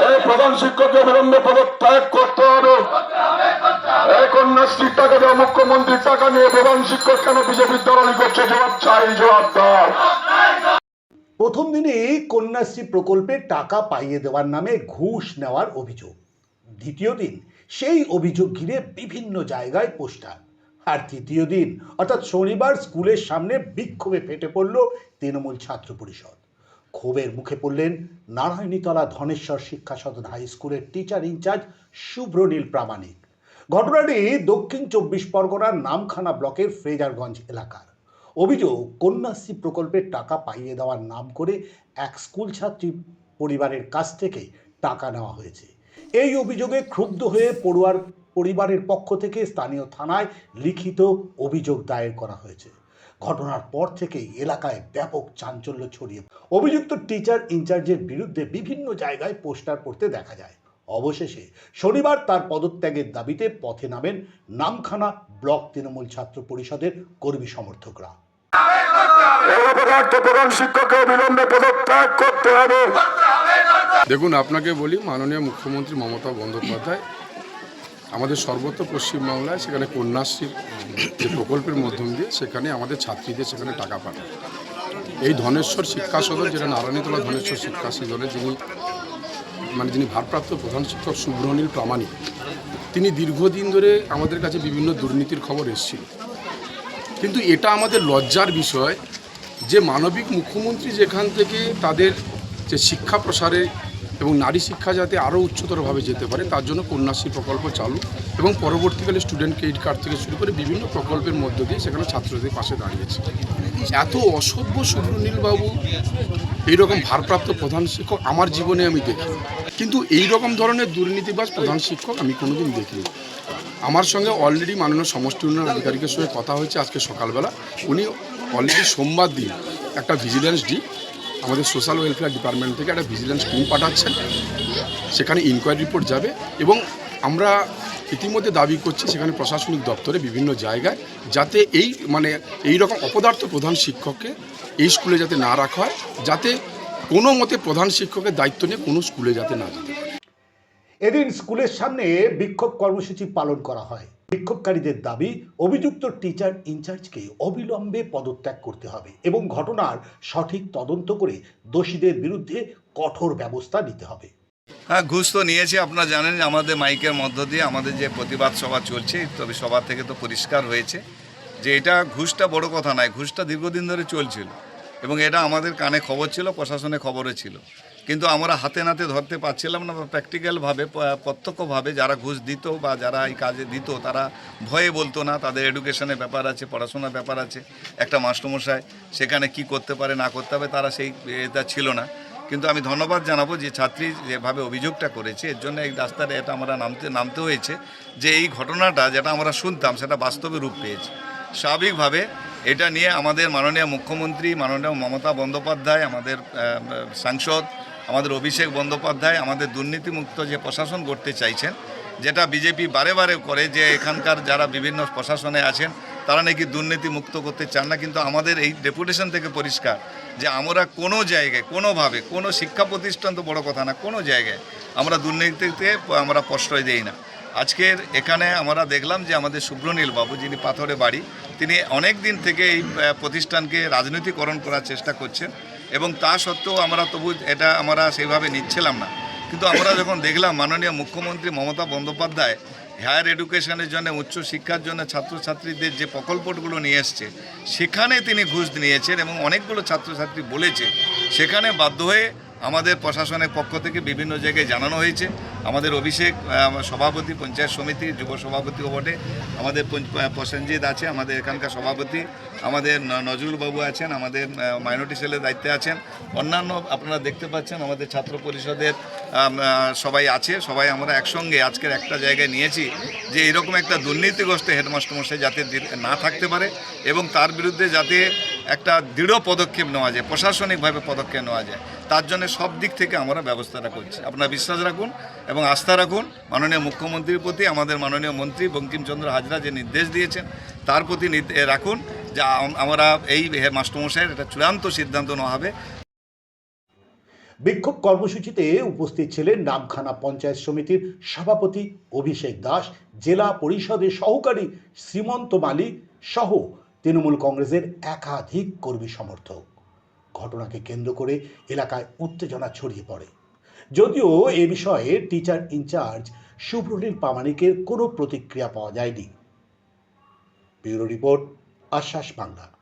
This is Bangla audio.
এই প্রধান শিক্ষককে বিলম্বে পদত্যাগ করতে হবে। এই কন্যাশ্রীর টাকা দেওয়া মুখ্যমন্ত্রীর টাকা নিয়ে প্রধান শিক্ষক কেন বিজেপির দলালি করছে? জবাব চাই, জবাব দাও। প্রথম দিনে কন্যাশ্রী প্রকল্পে টাকা পাইয়ে দেওয়ার নামে ঘুষ নেওয়ার অভিযোগ। দ্বিতীয় দিন সেই অভিযোগ ঘিরে বিভিন্ন জায়গায় পোস্টার। আর তৃতীয় দিন অর্থাৎ শনিবার স্কুলের সামনে বিক্ষোভে ফেটে পড়ল তৃণমূল ছাত্র পরিষদ। ক্ষোভের মুখে পড়লেন নারায়ণীতলা ধনেশ্বর শিক্ষা সদন হাই স্কুলের টিচার ইনচার্জ শুভ্রনীল প্রামাণিক। ঘটনাটি দক্ষিণ 24 পরগনার নামখানা ব্লকের ফ্রেজারগঞ্জ এলাকার। অভিযোগ, কন্যাশ্রী প্রকল্পের টাকা পাইয়ে দেওয়ার নাম করে এক স্কুল ছাত্রী পরিবারের কাছ থেকে টাকা নেওয়া হয়েছে। এই অভিযোগে ক্ষুব্ধ হয়ে পড়ুয়ার পরিবারের পক্ষ থেকে স্থানীয় থানায় লিখিত অভিযোগ দায়ের করা হয়েছে। ঘটনার পর থেকেই এলাকায় ব্যাপক চাঞ্চল্য ছড়িয়ে অভিযুক্ত টিচার ইনচার্জের বিরুদ্ধে বিভিন্ন জায়গায় পোস্টার পড়তে দেখা যায়। অবশেষে শনিবার তার পদত্যাগের দাবিতে পথে নামেন নামখানা ব্লক তৃণমূল ছাত্র পরিষদের কর্মী সমর্থকরা। প্রধান শিক্ষককে বিলম্বে পদত্যাগ করতে হবে। দেখুন, আপনাকে বলি, মাননীয় মুখ্যমন্ত্রী মমতা বন্দ্যোপাধ্যায় আমাদের সর্বত্র পশ্চিমবাংলায় সেখানে কন্যাশ্রীর যে প্রকল্পের মাধ্যম দিয়ে সেখানে আমাদের ছাত্রীদের সেখানে টাকা পাঠায়। এই ধনেশ্বর শিক্ষা সদন, যেটা নারায়ণীতলা ধনেশ্বর শিক্ষা সদনে যিনি ভারপ্রাপ্ত প্রধান শিক্ষক শুভ্রনীল প্রামাণিক, তিনি দীর্ঘদিন ধরে আমাদের কাছে বিভিন্ন দুর্নীতির খবর এসেছিল। কিন্তু এটা আমাদের লজ্জার বিষয় যে মানবিক মুখ্যমন্ত্রী যেখান থেকে তাদের যে শিক্ষা প্রসারে এবং নারী শিক্ষা যাতে আরও উচ্চতরভাবে যেতে পারে তার জন্য কন্যাশ্রী প্রকল্প চালু এবং পরবর্তীকালে স্টুডেন্ট ক্রেডিট কার্ড থেকে শুরু করে বিভিন্ন প্রকল্পের মধ্য দিয়ে সেখানে ছাত্রদের পাশে দাঁড়িয়েছে। এত অসভ্য শুভ্রনীলবাবু এইরকম ভারপ্রাপ্ত প্রধান শিক্ষক আমার জীবনে আমি দেখি, কিন্তু এই রকম ধরনের দুর্নীতিবাজ প্রধান শিক্ষক আমি কোনোদিন দেখিনি। আমার সঙ্গে অলরেডি মাননীয় সমষ্টি উন্নয়ন আধিকারিকের সঙ্গে কথা হয়েছে আজকে সকালবেলা। উনি অলরেডি সোমবার দিন একটা ভিজিলেন্স আমাদের সোশ্যাল ওয়েলফেয়ার ডিপার্টমেন্ট থেকে একটা ভিজিলেন্স টিম পাঠাচ্ছেন, সেখানে ইনকোয়ারি রিপোর্ট যাবে এবং আমরা ইতিমধ্যে দাবি করছি সেখানে প্রশাসনিক দপ্তরে বিভিন্ন জায়গায় যাতে এই রকম অপদার্থ প্রধান শিক্ষককে এই স্কুলে যাতে না রাখা হয়, যাতে কোনো মতে প্রধান শিক্ষকের দায়িত্ব নিয়ে কোনো স্কুলে যাতে না যেতে পারে। এদিন স্কুলের সামনে বিক্ষোভ কর্মসূচি পালন করা হয়। বিক্ষোভকারীদের দাবি, অভিযুক্ত টিচার ইনচার্জকে অবিলম্বে পদত্যাগ করতে হবে এবং ঘটনার সঠিক তদন্ত করে দোষীদের বিরুদ্ধে কঠোর ব্যবস্থা নিতে হবে। হ্যাঁ, ঘুষ তো নিয়েছে। আপনারা জানেন আমাদের মাইকের মধ্য দিয়ে আমাদের যে প্রতিবাদ সভা চলছে, তবে সভা থেকে তো পরিষ্কার হয়েছে যে এটা ঘুষটা বড় কথা নয়, ঘুষটা দীর্ঘদিন ধরে চলছিল এবং এটা আমাদের কানে খবর ছিল, প্রশাসনের খবরে ছিল, কিন্তু আমরা হাতে নাতে ধরতে পারছিলাম না বা প্র্যাকটিক্যালভাবে প্রত্যক্ষভাবে যারা ঘুষ দিত বা যারা এই কাজে দিত তারা ভয়ে বলতো না। তাদের এডুকেশনের ব্যাপার আছে, পড়াশোনার ব্যাপার আছে, একটা মাস্টারমশাই সেখানে কি করতে পারে না করতে হবে তারা সেই এটা ছিল না। কিন্তু আমি ধন্যবাদ জানাবো যে ছাত্রী যেভাবে অভিযোগটা করেছে এর জন্য এই রাস্তায় এটা আমরা নামতে হয়েছে যে এই ঘটনাটা যেটা আমরা শুনতাম সেটা বাস্তবে রূপ পেয়েছে। স্বাভাবিকভাবে এটা নিয়ে আমাদের মাননীয় মুখ্যমন্ত্রী মাননীয় মমতা বন্দ্যোপাধ্যায়, আমাদের সাংসদ আমাদের অভিষেক বন্দ্যোপাধ্যায় আমাদের দুর্নীতিমুক্ত যে প্রশাসন করতে চাইছেন, যেটা বিজেপি বারে বারে করে যে এখানকার যারা বিভিন্ন প্রশাসনে আছেন তারা নাকি দুর্নীতি মুক্ত করতে চান না, কিন্তু আমাদের এই ডেপুটেশন থেকে পরিষ্কার যে আমরা কোনো জায়গায় কোনোভাবে কোনো শিক্ষা প্রতিষ্ঠান তো বড় কথা না, কোনো জায়গায় আমরা দুর্নীতিতে আমরা প্রশ্রয় দেই না। আজকের এখানে আমরা দেখলাম যে আমাদের শুভ্রনীল বাবু, যিনি পাথরে বাড়ি, তিনি অনেক দিন থেকে এই প্রতিষ্ঠানকে রাজনীতিকরণ করার চেষ্টা করছেন এবং তা সত্ত্বেও আমরা তবু এটা আমরা সেইভাবে নিচ্ছিলাম না। কিন্তু আমরা যখন দেখলাম মাননীয় মুখ্যমন্ত্রী মমতা বন্দ্যোপাধ্যায় হায়ার এডুকেশনের জন্য, উচ্চ শিক্ষার জন্য ছাত্রছাত্রীদের যে প্রকল্পগুলো নিয়ে এসছে সেখানে তিনি ঘুষ নিয়েছেন এবং অনেকগুলো ছাত্রছাত্রী বলেছে, সেখানে বাধ্য হয়ে আমাদের প্রশাসনের পক্ষ থেকে বিভিন্ন জায়গায় জানানো হয়েছে। আমাদের অভিষেক সভাপতি, পঞ্চায়েত সমিতি যুব সভাপতি বটে, আমাদের প্রসেনজিৎ আছে, আমাদের এখানকার সভাপতি, আমাদের নজরুলবাবু আছেন, আমাদের মাইনরিটি সেলের দায়িত্বে আছেন, অন্যান্য আপনারা দেখতে পাচ্ছেন আমাদের ছাত্র পরিষদের সবাই আছে। সবাই আমরা একসঙ্গে আজকের একটা জায়গায় নিয়েছি যে এরকম একটা দুর্নীতিগ্রস্ত হেডমাস্টারমশাই যাতে না থাকতে পারে এবং তার বিরুদ্ধে যাতে একটা দৃঢ় পদক্ষেপ নেওয়া যায়, প্রশাসনিকভাবে পদক্ষেপ নেওয়া যায়, তার জন্য সব দিক থেকে আমরা ব্যবস্থাটা করছি। আপনারা বিশ্বাস রাখুন এবং আস্থা রাখুন মাননীয় মুখ্যমন্ত্রীর প্রতি। আমাদের মাননীয় মন্ত্রী বঙ্কিমচন্দ্র হাজরা যে নির্দেশ দিয়েছেন তার প্রতি রাখুন যে আমরা এই মাস্টারমশাইয়ের একটা চূড়ান্ত সিদ্ধান্ত নেওয়া হবে। বিক্ষোভ কর্মসূচিতে উপস্থিত ছিলেন নামখানা পঞ্চায়েত সমিতির সভাপতি অভিষেক দাস, জেলা পরিষদের সহকারী শ্রীমন্ত মালী সহ তৃণমূল কংগ্রেসের একাধিক কর্মী সমর্থক। ঘটনাকে কেন্দ্র করে এলাকায় উত্তেজনা ছড়িয়ে পড়ে। যদিও এ বিষয়ে টিচার ইনচার্জ শুভ্রনীল প্রামাণিকের কোনো প্রতিক্রিয়া পাওয়া যায়নি। ব্যুরো রিপোর্ট, আশ্বাস বাংলা।